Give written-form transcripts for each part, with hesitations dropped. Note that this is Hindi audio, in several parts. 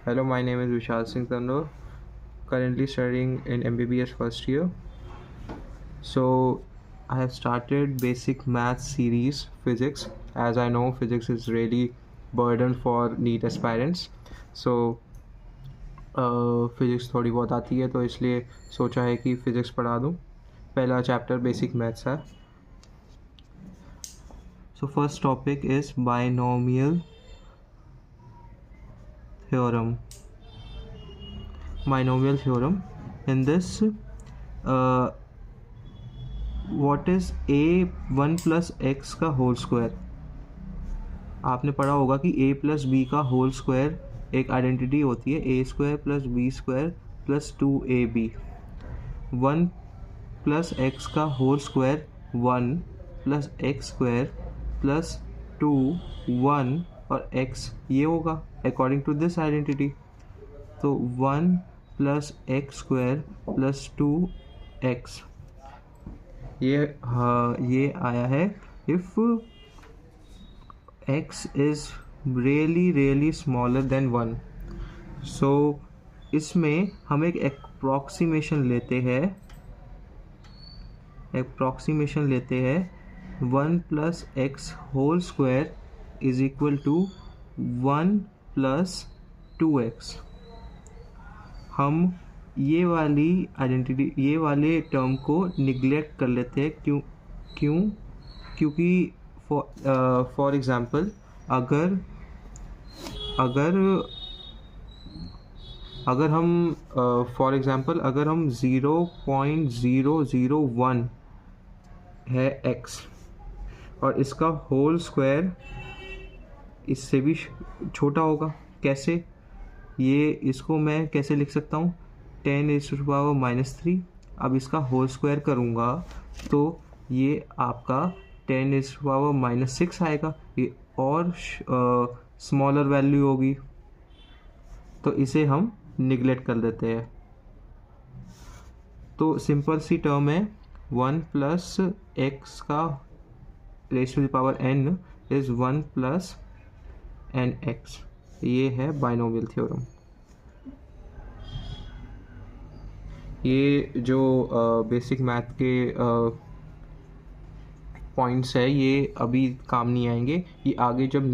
Hello, my name is Vishal Singh Tandor, currently studying in MBBS first year. So, I have started basic math series physics, as I know physics is really burden for NEET aspirants. So, physics थोड़ी बहुत आती है तो इसलिए सोचा है कि फ़िज़िक्स पढ़ा दूँ. पहला चैप्टर बेसिक मैथ्स है. So first topic is binomial theorem. Binomial theorem. In this, what is a1 plus x का होल स्क्वायर. आपने पढ़ा होगा कि a प्लस बी का होल स्क्वायर एक आइडेंटिटी होती है, a square plus B square plus 2ab. 1 plus x का whole square 1 plus X square plus 2 1 और x ये होगा अकॉर्डिंग टू दिस आइडेंटिटी. तो 1 plus X square plus 2x ये आया है if x is really smaller than 1. So इसमें हम एक अप्रॉक्सीमेशन लेते हैं 1 plus x whole square is equal to 1 plus 2x. हम ये वाले टर्म को निगलेक्ट कर लेते हैं. क्योंकि फॉर एग्जांपल अगर हम 0.001 है x और इसका होल स्क्वायर इससे भी छोटा होगा. कैसे? इसको मैं कैसे लिख सकता हूँ? 10⁻³ अब इसका होल स्क्वायर करूँगा तो ये आपका 10⁻⁻6 आएगा. ये और स्मॉलर वैल्यू होगी तो इसे हम निगलेक्ट कर देते हैं. तो सिंपल सी टर्म है 1 प्लस एक्स का raise to the power n is 1 plus nx. ये है बाइनोमियल थ्योरम. ये जो बेसिक मैथ के पॉइंट्स है ये अभी काम नहीं आएंगे. ये आगे जब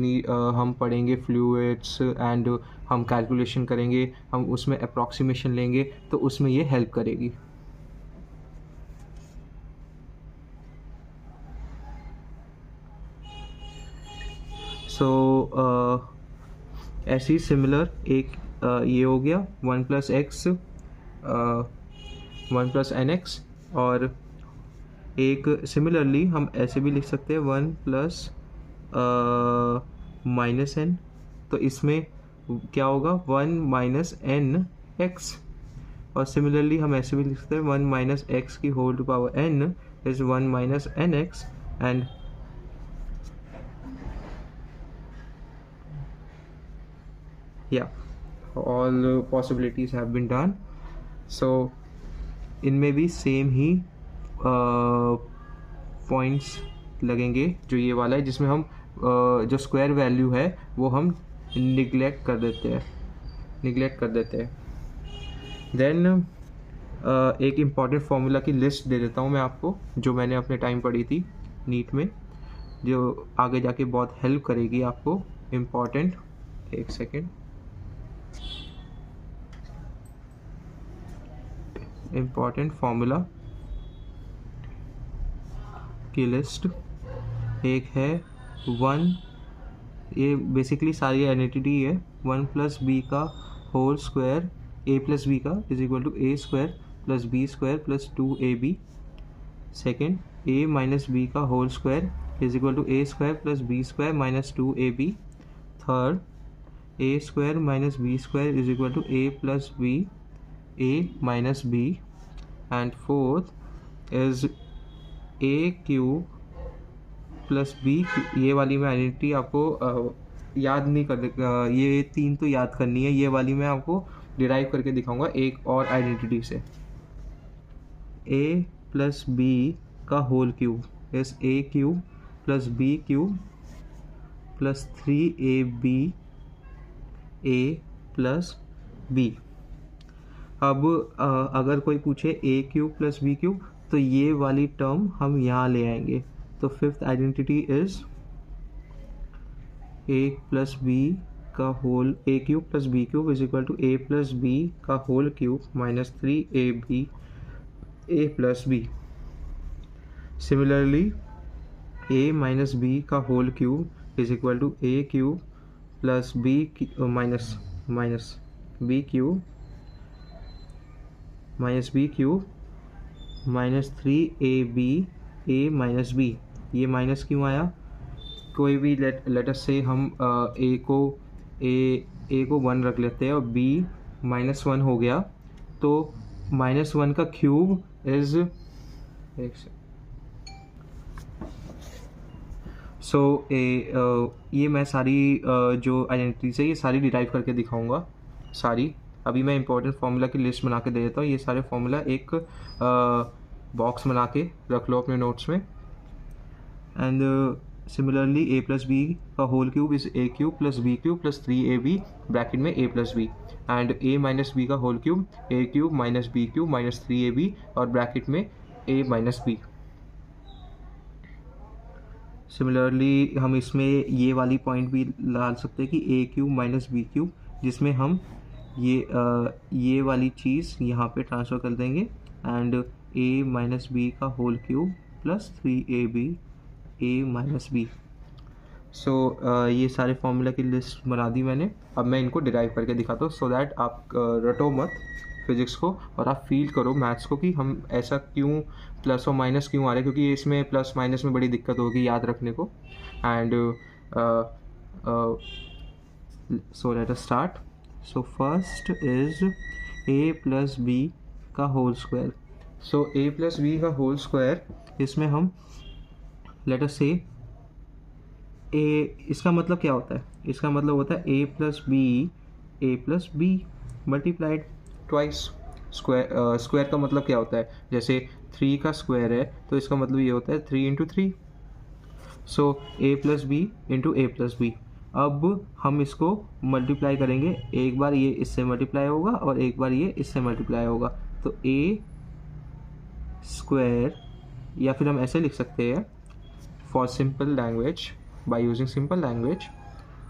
हम पढ़ेंगे फ्लूइड्स एंड हम कैलकुलेशन करेंगे, हम उसमें अप्रॉक्सीमेशन लेंगे तो उसमें ये हेल्प करेगी. सो ऐसी सिमिलर एक ये हो गया 1 प्लस एक्स 1 प्लस nx. और एक सिमिलरली हम ऐसे भी लिख सकते हैं 1 प्लस माइनस n. तो इसमें क्या होगा 1 माइनस n x. और सिमिलरली हम ऐसे भी लिख सकते हैं 1 माइनस एक्स की whole to power n is 1 minus nx. And all possibilities have been done. So इनमें भी सेम ही पॉइंट्स लगेंगे जो ये वाला है, जिसमें हम जो स्क्वायर वैल्यू है वो हम निगलेक्ट कर देते हैं. देन एक इम्पॉर्टेंट फार्मूला की लिस्ट दे देता हूँ मैं आपको, जो मैंने अपने टाइम पढ़ी थी नीट में, जो आगे जाके बहुत हेल्प करेगी आपको. इम्पॉर्टेंट, एक सेकेंड. इम्पॉर्टेंट फार्मूला की लिस्ट एक है 1. ये बेसिकली सारी आइडेंटिटी है. 1 प्लस बी का whole square a plus B का is equal to a square plus B square plus 2ab. Second, a minus B का whole square is equal to a square plus B square minus 2ab. Third, a square minus B square is equal to a plus B a minus b. And fourth is a cube plus b. ये वाली मैं आइडेंटिटी आपको याद नहीं कर, ये 3 तो याद करनी है, ये वाली मैं आपको डिराइव करके दिखाऊंगा एक और आइडेंटिटी से. a प्लस b का whole cube is a cube plus b cube plus 3ab a plus B. अब अगर कोई पूछे A cube plus B cube, तो ये वाली टर्म हम यहाँ ले आएंगे। तो fifth identity is A plus B का whole, A cube plus B cube is equal to A plus B का whole cube minus 3ab A plus B. Similarly a minus B का whole cube is equal to a cube plus b minus B cube minus 3ab a minus b. ये माइनस क्यों आया? कोई भी लेट अस से हम a को 1 रख लेते हैं और b -1 हो गया, तो -1 का क्यूब इज ये मैं सारी जो आइडेंटिटीज है ये सारी डिराइव करके दिखाऊंगा सारी। अभी मैं इंपॉर्टेंट फार्मूला की लिस्ट बना के दे देता हूँ। ये सारे फार्मूला एक बॉक्स बना के रख लो अपने नोट्स में। And similarly A plus B का whole cube is A cube plus B cube plus 3ab bracket में A plus B, and A minus B का whole cube A cube minus B cube minus 3ab और ब्रैकेट में ए माइनस बी। सिमिलरली हम इसमें ये वाली पॉइंट भी डाल सकते हैं कि ए क्यूब माइनस बी क्यूब, जिसमें हम ये वाली चीज़ यहाँ पे ट्रांसफ़र कर देंगे, एंड ए माइनस बी का होल क्यूब प्लस 3ab ए माइनस बी। सो ये सारे फॉर्मूला की लिस्ट बना दी मैंने। अब मैं इनको डिराइव करके दिखाता हूँ, सो दैट आप रटो मत फिज़िक्स को और आप फील करो मैथ्स को कि हम ऐसा क्यों प्लस और माइनस क्यों आ रहे हैं, क्योंकि इसमें प्लस माइनस में बड़ी दिक्कत होगी याद रखने को। And so let us start. So first is a plus B का whole square. So a plus B का होल स्क्वायर, इसमें हम लेट अस से इसका मतलब क्या होता है? इसका मतलब होता है a plus b multiplied twice. Square का मतलब क्या होता है? जैसे 3 का स्क्वायर है तो इसका मतलब ये होता है 3 into 3। So a plus B into A plus B. अब हम इसको मल्टीप्लाई करेंगे, एक बार ये इससे मल्टीप्लाई होगा और एक बार ये इससे मल्टीप्लाई होगा, तो a स्क्वायर, या फिर हम ऐसे लिख सकते हैं for simple language, by using simple language,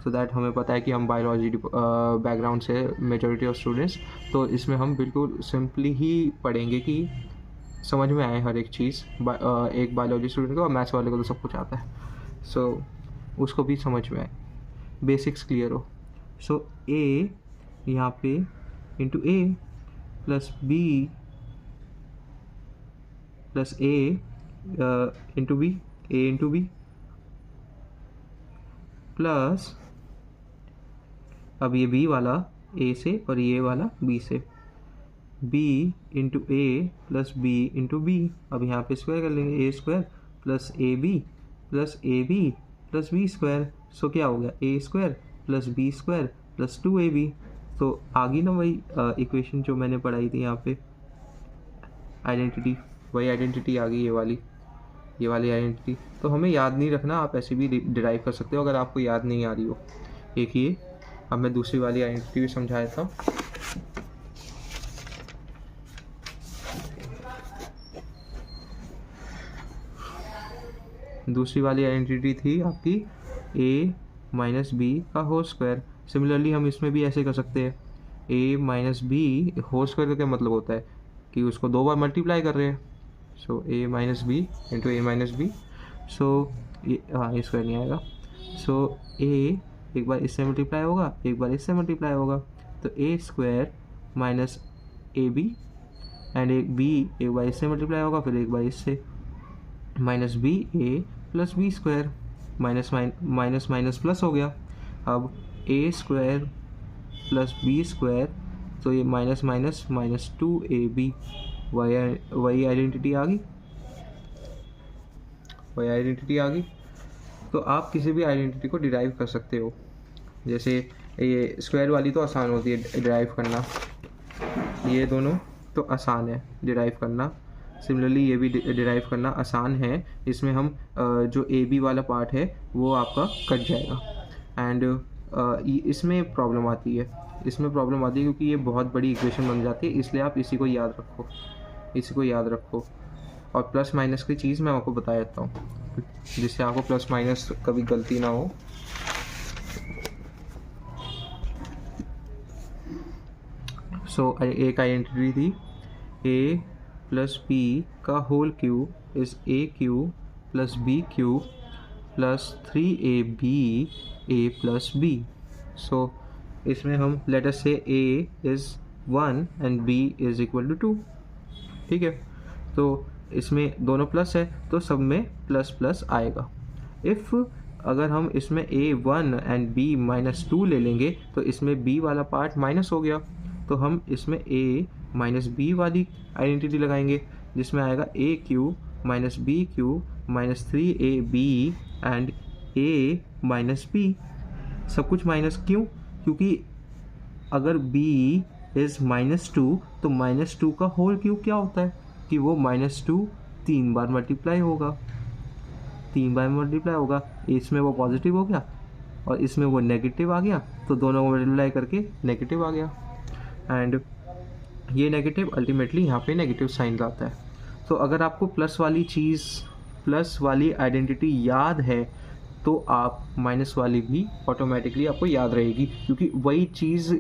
so that हमें पता है कि हम बायोलॉजी बैकग्राउंड से मेजॉरिटी ऑफ स्टूडेंट्स, तो इसमें हम बिल्कुल सिंपली ही पढ़ेंगे कि समझ में आए हर एक चीज़। एक बायोलॉजी स्टूडेंट को और मैथ्स वाले को तो सब कुछ आता है, सो उसको भी समझ में आए, बेसिक्स क्लियर हो। सो a यहाँ पे इंटू ए प्लस बी प्लस ए इंटू बी, ए इंटू बी प्लस, अब ये b वाला a से और ये वाला b से, b इंटू ए प्लस बी इंटू बी। अब यहाँ पे स्क्वायर कर लेंगे, a square plus ab plus B square. So क्या हो गया? a square plus B square plus 2ab। तो आ गई ना वही इक्वेशन जो मैंने पढ़ाई थी यहाँ पे, आइडेंटिटी, वही आइडेंटिटी आ गई, ये वाली आइडेंटिटी। तो हमें याद नहीं रखना, आप ऐसे भी डिराइव कर सकते हो अगर आपको याद नहीं आ रही हो। एक ये, अब मैं दूसरी वाली आइडेंटिटी भी समझाया था। दूसरी वाली आइडेंटिटी थी आपकी a माइनस बी का होल स्क्वायर। सिमिलरली हम इसमें भी ऐसे कर सकते हैं, a minus b whole square का क्या मतलब होता है कि उसको 2 बार मल्टीप्लाई कर रहे हैं। So a minus B into A minus B. So ये स्क्वायर नहीं आएगा। सो a एक बार इससे मल्टीप्लाई होगा, एक बार इससे मल्टीप्लाई होगा, तो a square minus a b, and एक b एक बार इससे मल्टीप्लाई होगा, फिर एक बार इससे, minus B A plus B square, minus minus plus हो गया। अब a square plus B square, तो ये माइनस माइनस माइनस 2ab, वही आइडेंटिटी आ गई। तो आप किसी भी आइडेंटिटी को डिराइव कर सकते हो। जैसे ये स्क्वायर वाली तो आसान होती है डिराइव करना, ये दोनों तो आसान है डिराइव करना। सिमिलरली ये भी डिराइव करना आसान है। इसमें हम जो ए बी वाला पार्ट है वो आपका कट जाएगा, एंड इसमें प्रॉब्लम आती है। इसमें प्रॉब्लम आती है क्योंकि ये बहुत बड़ी इक्वेशन बन जाती है, इसलिए आप इसी को याद रखो, इसी को याद रखो। और प्लस माइनस की चीज़ मैं आपको बता देता हूँ जिससे आपको प्लस माइनस कभी गलती ना हो। सो एक आइडेंटिटी थी a प्लस बी का whole cube is a cube plus B cube plus 3ab a plus b। So इसमें हम let us say a is 1 and b is equal to 2, ठीक है। तो इसमें दोनों प्लस है तो सब में प्लस प्लस आएगा। इफ़ अगर हम इसमें a1 एंड b माइनस 2 ले लेंगे तो इसमें b वाला पार्ट माइनस हो गया, तो हम इसमें a माइनस बी वाली आइडेंटिटी लगाएंगे जिसमें आएगा a cube minus B cube minus 3ab and a minus b। सब कुछ माइनस क्यों? क्योंकि अगर b इज़ -2 तो -2 का होल क्यूब क्या होता है कि वो -2 3 बार मल्टीप्लाई होगा, 3 बार मल्टीप्लाई होगा। इसमें वो पॉजिटिव हो गया और इसमें वो नेगेटिव आ गया, तो दोनों को मल्टीप्लाई करके नेगेटिव आ गया, एंड ये नेगेटिव अल्टीमेटली यहाँ पे नेगेटिव साइन लाता है। तो अगर आपको प्लस वाली चीज़, प्लस वाली आइडेंटिटी याद है तो आप माइनस वाली भी ऑटोमेटिकली आपको याद रहेगी, क्योंकि वही चीज़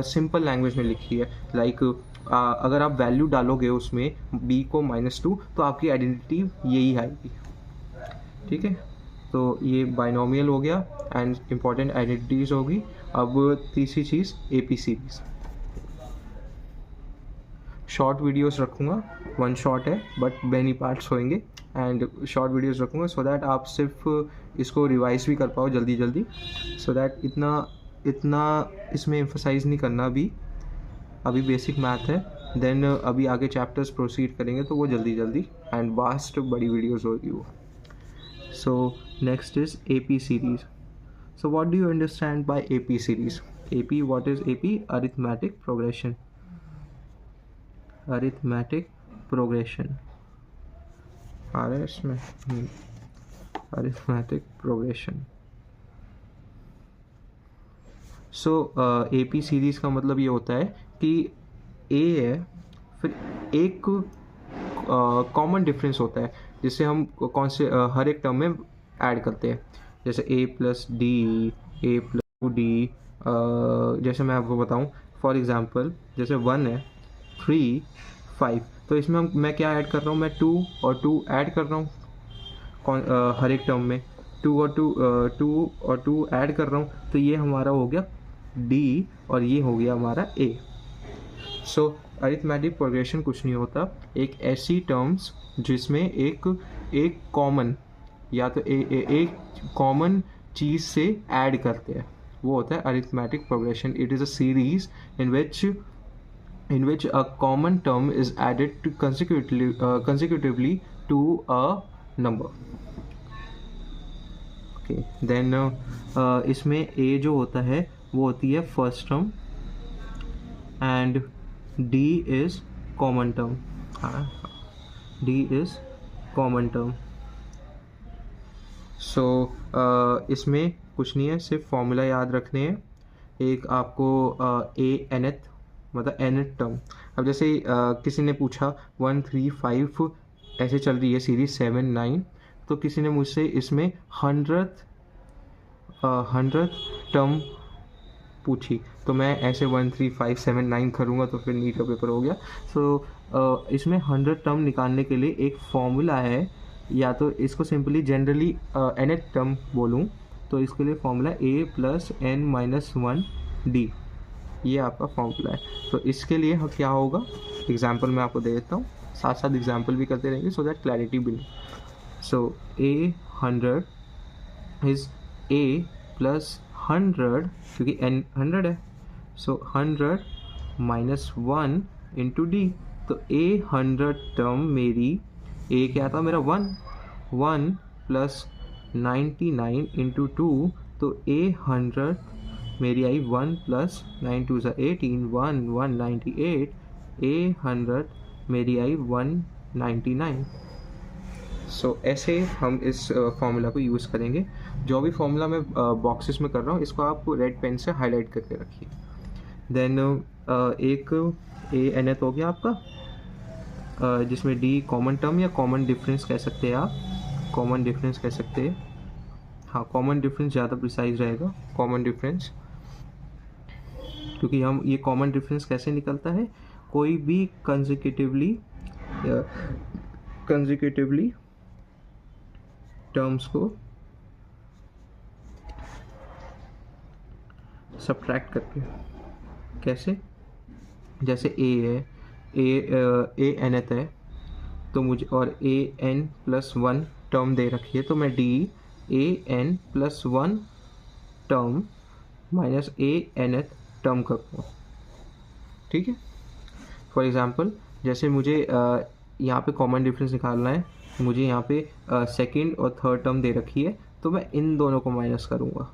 सिंपल लैंग्वेज में लिखी है। लाइक अगर आप वैल्यू डालोगे उसमें b को -2 तो आपकी आइडेंटिटी यही आएगी, ठीक है। तो ये बाइनोमियल हो गया एंड इम्पॉर्टेंट आइडेंटिटीज़ होगी। अब तीसरी चीज़ AP सीरीज़। शॉर्ट वीडियोस रखूँगा, 1 शॉट है बट मैनी पार्ट्स होंगे, एंड शॉर्ट वीडियोस रखूँगा सो दैट आप सिर्फ इसको रिवाइज भी कर पाओ जल्दी जल्दी, सो दैट इतना इसमें एम्फसाइज़ नहीं करना अभी बेसिक मैथ है। देन अभी आगे चैप्टर्स प्रोसीड करेंगे तो वो जल्दी जल्दी एंड वास्ट बड़ी वीडियोस होगी वो। So next is AP series. So what do you understand by AP series? AP, what is AP? Arithmetic progression, arithmetic progression आ रहा है इसमें, arithmetic progression. So AP series का मतलब ये होता है कि A है, फिर एक कॉमन डिफरेंस होता है जिससे हम कौन से हर एक टर्म में ऐड करते हैं, जैसे a plus D, a plus 2d। जैसे मैं आपको बताऊं, फॉर एग्जांपल जैसे 1 है, 3, 5, तो इसमें मैं क्या ऐड कर रहा हूँ? मैं 2 और 2 ऐड कर रहा हूँ हर एक टर्म में 2 और 2 ऐड कर रहा हूँ, तो ये हमारा हो गया d और ये हो गया हमारा a। सो अरिथमेटिक प्रोग्रेशन कुछ नहीं होता, एक ऐसी टर्म्स जिसमें एक कॉमन या तो एक कॉमन चीज़ से ऐड करते हैं, वो होता है arithmetic progression. It is a series in which a common term is added to consecutively to a number. Okay, then इसमें a जो होता है वो होती है first term and d is common term, d is common term। सो इसमें कुछ नहीं है, सिर्फ फॉर्मूला याद रखने हैं। एक आपको a nth मतलब nth टर्म, अब जैसे किसी ने पूछा 1, 3, 5 ऐसे चल रही है सीरीज 7, 9, तो किसी ने मुझसे इसमें 100th टर्म पूछी, तो मैं ऐसे 1, 3, 5, 7, 9 करूँगा तो फिर नीट का पेपर हो गया। सो इसमें 100 टर्म निकालने के लिए एक फॉर्मूला है, या तो इसको सिंपली जनरली nth टर्म बोलूँ तो इसके लिए फॉर्मूला a प्लस n-1d, ये आपका फॉर्मूला है। तो इसके लिए क्या होगा, एग्जाम्पल मैं आपको दे देता हूँ, साथ साथ एग्जाम्पल भी करते रहेंगे so that clarity build. So a 100 is a plus 100 क्योंकि n 100 है, सो 100 माइनस 1 इंटू d, तो a 100 टर्म मेरी a क्या था मेरा 1 प्लस 99 इंटू 2, तो a 100 मेरी आई 1 प्लस 9 2 18, 198, a 100 मेरी आई 199। सो ऐसे हम इस फॉर्मूला को यूज़ करेंगे। जो भी फॉर्मूला मैं बॉक्सेस में कर रहा हूँ इसको आप रेड पेन से हाईलाइट करके रखिए। देन एक ए एन एथ हो गया आपका, जिसमें डी कॉमन टर्म या कॉमन डिफरेंस कह सकते हैं आप, कॉमन डिफरेंस कह सकते हैं, हाँ कॉमन डिफरेंस ज़्यादा प्रिसाइज रहेगा, कॉमन डिफरेंस, क्योंकि हम ये कॉमन डिफरेंस कैसे निकलता है, कोई भी कंसेक्यूटिवली टर्म्स को सब्ट्रैक्ट करके, कैसे, जैसे ए है, ए एन एथ है, तो मुझे और a n plus one term दे रखी है, तो मैं d a n plus one term minus a n th term करूँगा, ठीक है। फॉर एग्जांपल जैसे मुझे यहाँ पे कॉमन डिफरेंस निकालना है, मुझे यहाँ पे सेकंड और थर्ड टर्म दे रखी है, तो मैं इन दोनों को माइनस करूँगा,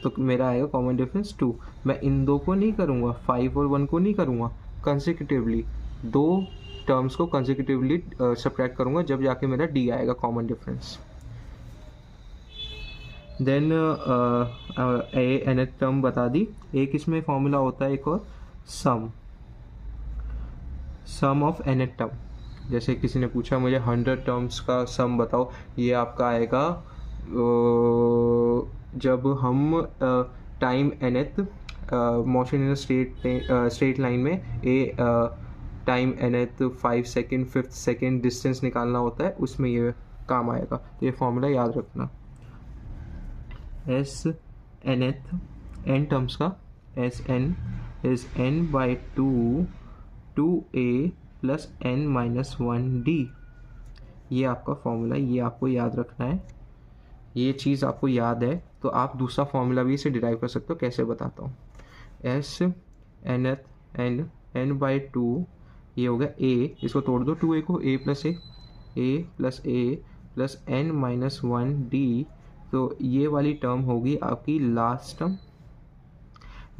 तो मेरा आएगा कॉमन डिफरेंस 2। मैं इन दो को नहीं करूँगा, 5 और 1 को नहीं करूँगा, कंसेक्यूटिवली दो टर्म्स को कंसेक्यूटिवली सब्ट्रैक्ट करूँगा, जब जाके मेरा डी आएगा कॉमन डिफरेंस। देन ए एन एथ टर्म बता दी, एक इसमें फॉर्मूला होता है एक और, सम ऑफ एन एथ टर्म। जैसे किसी ने पूछा मुझे 100 टर्म्स का सम बताओ, ये आपका आएगा जब हम टाइम एन एथ मोशन इन स्ट्रेट लाइन में ए टाइम एन एथ 5 सेकेंड 5th सेकेंड डिस्टेंस निकालना होता है, उसमें ये काम आएगा, तो ये फॉर्मूला याद रखना। S n th n terms का, S n is n by 2a plus n minus 1d, ये आपका फॉर्मूला, ये आपको याद रखना है। ये चीज़ आपको याद है तो आप दूसरा फॉर्मूला भी इसे डिराइव कर सकते हो, कैसे बताता हूँ। S n th N N by 2, ये हो गया a, इसको तोड़ दो 2a को, a plus a plus n minus 1d, तो ये वाली टर्म होगी आपकी लास्ट टर्म।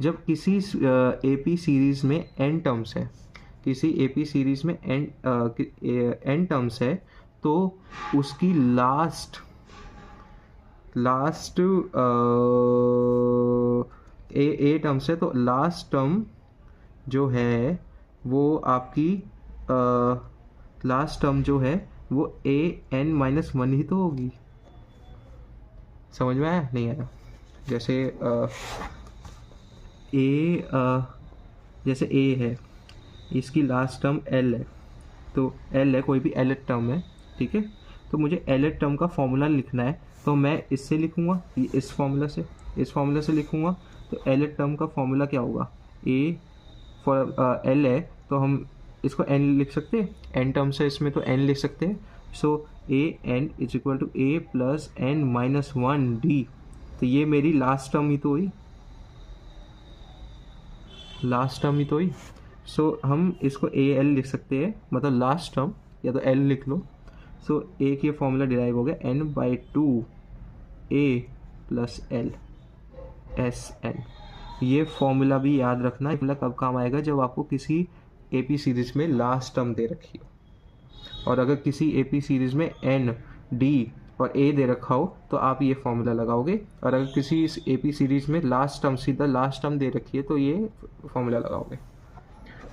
जब किसी AP सीरीज़ में n टर्म्स है, किसी AP सीरीज़ में n टर्म्स है, तो उसकी लास्ट ए टर्म्स है, तो लास्ट टर्म जो है वो आपकी लास्ट टर्म जो है वो a n माइनस 1 ही तो होगी। समझ में आया नहीं आया? जैसे जैसे a है, इसकी लास्ट टर्म l है, तो l है, कोई भी l टर्म है, ठीक है। तो मुझे l टर्म का फॉर्मूला लिखना है, तो मैं इससे लिखूँगा, इस फॉर्मूला से लिखूँगा। तो l टर्म का फॉर्मूला क्या होगा, a फॉर l है, तो हम इसको n लिख सकते हैं, n टर्म्स है इसमें तो n लिख सकते हैं। So a n is equal to a plus n minus 1d, तो ये मेरी लास्ट टर्म ही तो हुई, सो हम इसको a l लिख सकते हैं, मतलब लास्ट टर्म, या तो l लिख लो। सो एक ये फॉर्मूला डिराइव हो गया n by 2 a plus l S n. ये फॉर्मूला भी याद रखना, फॉर्मूला कब काम आएगा, जब आपको किसी AP सीरीज़ में लास्ट टर्म दे रखी हो, और अगर किसी AP सीरीज़ में n d और a दे रखा हो तो आप ये फॉर्मूला लगाओगे, और अगर किसी इस AP सीरीज़ में लास्ट टर्म सीधा लास्ट टर्म दे रखी है तो ये फॉर्मूला लगाओगे।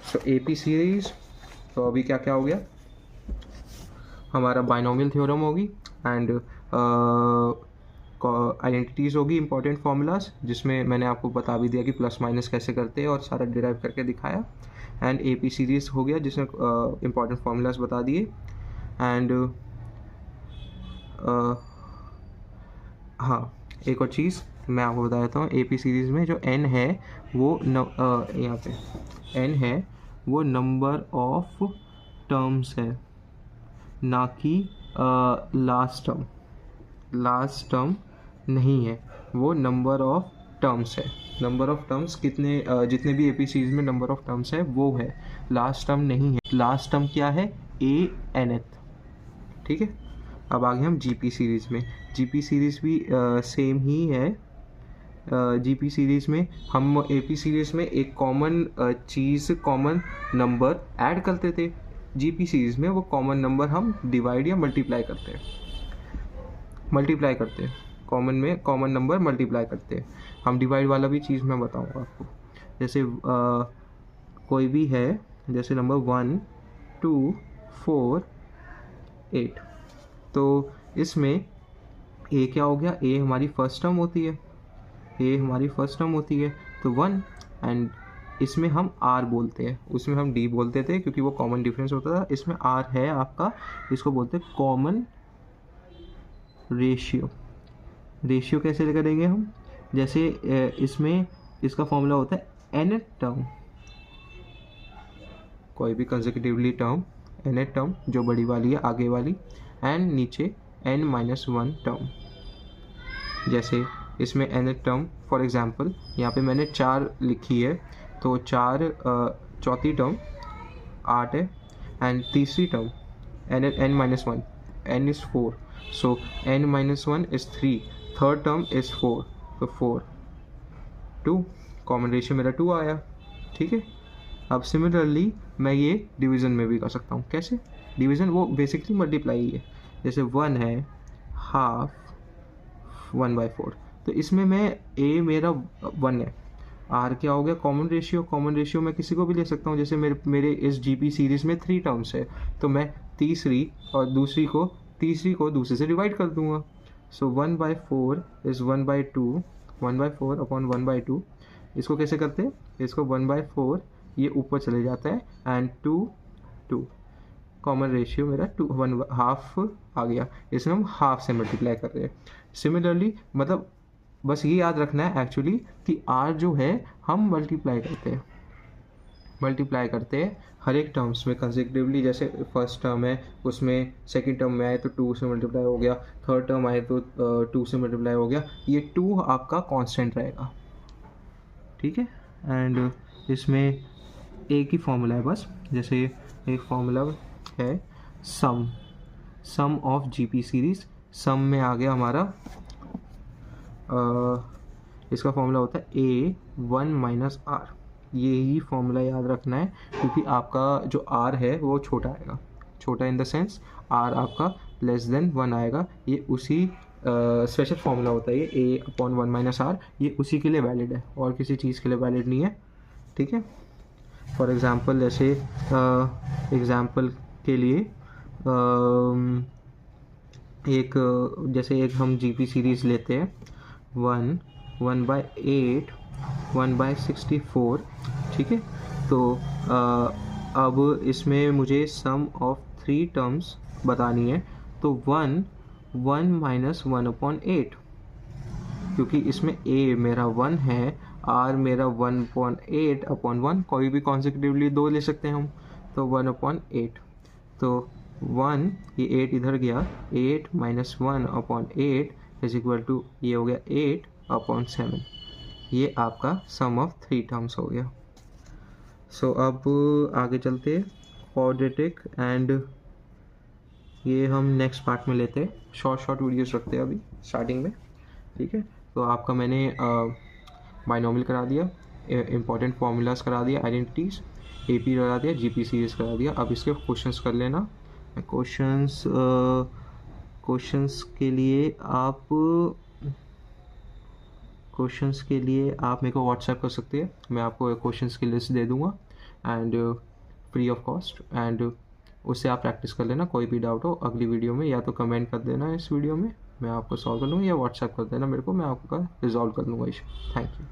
सो AP सीरीज़, तो अभी क्या क्या हो गया, हमारा बाइनोमियल थ्योरम होगी, एंड आइडेंटिटीज़ होगी, इंपॉर्टेंट फार्मूलाज, जिसमें मैंने आपको बता भी दिया कि प्लस माइनस कैसे करते हैं और सारा डिराइव करके दिखाया। एंड AP सीरीज़ हो गया जिसमें इंपॉर्टेंट फार्मूलाज बता दिए। एंड हाँ, एक और चीज़ मैं आपको बता देता हूँ, AP सीरीज़ में जो n है वो यहाँ पे n है वो नंबर ऑफ टर्म्स है, ना कि लास्ट टर्म नहीं है, वो नंबर ऑफ टर्म्स है। नंबर ऑफ टर्म्स कितने जितने भी AP सीरीज में नंबर ऑफ टर्म्स है वो है, लास्ट टर्म नहीं है। लास्ट टर्म क्या है, nth, ठीक है। अब आगे हम GP सीरीज़ में, GP सीरीज़ भी सेम ही है। GP सीरीज़ में हम AP सीरीज़ में एक कॉमन नंबर ऐड करते थे, GP सीरीज़ में वो कॉमन नंबर हम डिवाइड या मल्टीप्लाई करते हैं, कॉमन में कॉमन नंबर मल्टीप्लाई करते हैं। हम डिवाइड वाला भी चीज़ मैं बताऊंगा आपको। जैसे कोई भी है, जैसे नंबर 1 2 4 8, तो इसमें ए क्या हो गया, ए हमारी फर्स्ट टर्म होती है, ए हमारी फर्स्ट टर्म होती है तो 1, एंड इसमें हम आर बोलते हैं, उसमें हम डी बोलते थे क्योंकि वो कॉमन डिफरेंस होता था। इसमें आर है आपका, इसको बोलते हैं कॉमन रेशियो। रेशियो कैसे करेंगे हम, जैसे इसमें इसका फॉर्मूला होता है एन टर्म, कोई भी कंसेक्यूटिवली टर्म, एन टर्म जो बड़ी वाली है आगे वाली, एंड नीचे n-1 टर्म। जैसे इसमें एन टर्म फॉर एग्जांपल यहाँ पे मैंने 4 लिखी है, तो 4 चौथी टर्म 8 है, एंड तीसरी term n-1, n is 4, so n-1 is 3, third term is 4, तो 4 2, कॉमन रेशियो मेरा 2 आया। ठीक है, अब सिमिलरली मैं ये डिवीज़न में भी कर सकता हूँ। कैसे डिवीज़न, वो बेसिकली मल्टीप्लाई ही है। जैसे 1 है हाफ 1/4, तो इसमें मैं ए मेरा 1 है, आर क्या हो गया कॉमन रेशियो, कॉमन रेशियो मैं किसी को भी ले सकता हूँ। जैसे मेरे इस जीपी सीरीज़ में 3 टर्म्स है, तो मैं तीसरी और तीसरी को दूसरे से डिवाइड कर दूंगा। सो 1/4 इज़ 1/2, 1/4 अपॉन 1/2। इसको कैसे करते हैं, इसको 1/4 ये ऊपर चले जाता है, एंड 2 कॉमन रेशियो मेरा 1 हाफ आ गया, इसमें हम हाफ से मल्टीप्लाई कर रहे हैं। सिमिलरली मतलब बस ये याद रखना है एक्चुअली कि आर जो है हम मल्टीप्लाई करते हैं हर एक टर्म्स में कंसेक्यूटिवली। जैसे फर्स्ट टर्म है उसमें सेकंड टर्म में आए तो 2 से मल्टीप्लाई हो गया, थर्ड टर्म आए तो 2 से मल्टीप्लाई हो गया, ये 2 आपका कांस्टेंट रहेगा। ठीक है, एंड इसमें एक ही फॉर्मूला है बस, जैसे एक फॉर्मूला है सम ऑफ जीपी सीरीज, सम में आ गया हमारा इसका फॉर्मूला होता है A1 - R। ये ही फॉर्मूला याद रखना है क्योंकि आपका जो R है वो छोटा आएगा, छोटा इन द सेंस R आपका <1 आएगा। ये उसी स्पेशल फॉर्मूला होता है ये A/1 - R, ये उसी के लिए वैलिड है और किसी चीज़ के लिए वैलिड नहीं है। ठीक है, फॉर एग्ज़ाम्पल जैसे एग्ज़ाम्पल के लिए एक हम जीपी सीरीज़ लेते हैं 1/8 1/64। ठीक है, तो अब इसमें मुझे सम ऑफ 3 टर्म्स बतानी है, तो 1 -1/8, क्योंकि इसमें a मेरा 1 है, r मेरा 1/8/1, कोई भी कॉन्सेक्यूटिवली 2 ले सकते हैं हम, तो 1/8, तो 1 ये 8 इधर गया, 8 - 1/8 इज इक्वल टू ये हो गया 8/7। ये आपका सम ऑफ 3 टर्म्स हो गया। सो अब आगे चलते हैं क्वाड्रेटिक, एंड ये हम नेक्स्ट पार्ट में लेते हैं। शॉर्ट वीडियोस रखते हैं अभी स्टार्टिंग में। ठीक है, तो आपका मैंने बाइनोमियल करा दिया, इंपॉर्टेंट फार्मूलाज करा दिया, आइडेंटिटीज़, एपी करा दिया, जीपी सीरीज करा दिया। अब इसके क्वेश्चंस कर लेना। क्वेश्चंस के लिए आप मेरे को व्हाट्सएप कर सकते हैं, मैं आपको क्वेश्चंस की लिस्ट दे दूंगा and free of cost, and उससे आप प्रैक्टिस कर लेना। कोई भी डाउट हो अगली वीडियो में या तो कमेंट कर देना इस वीडियो में, मैं आपको सॉल्व कर लूँगा, या व्हाट्सएप कर देना मेरे को, मैं आपका रिजॉल्व कर लूँगा इशू। Thank you.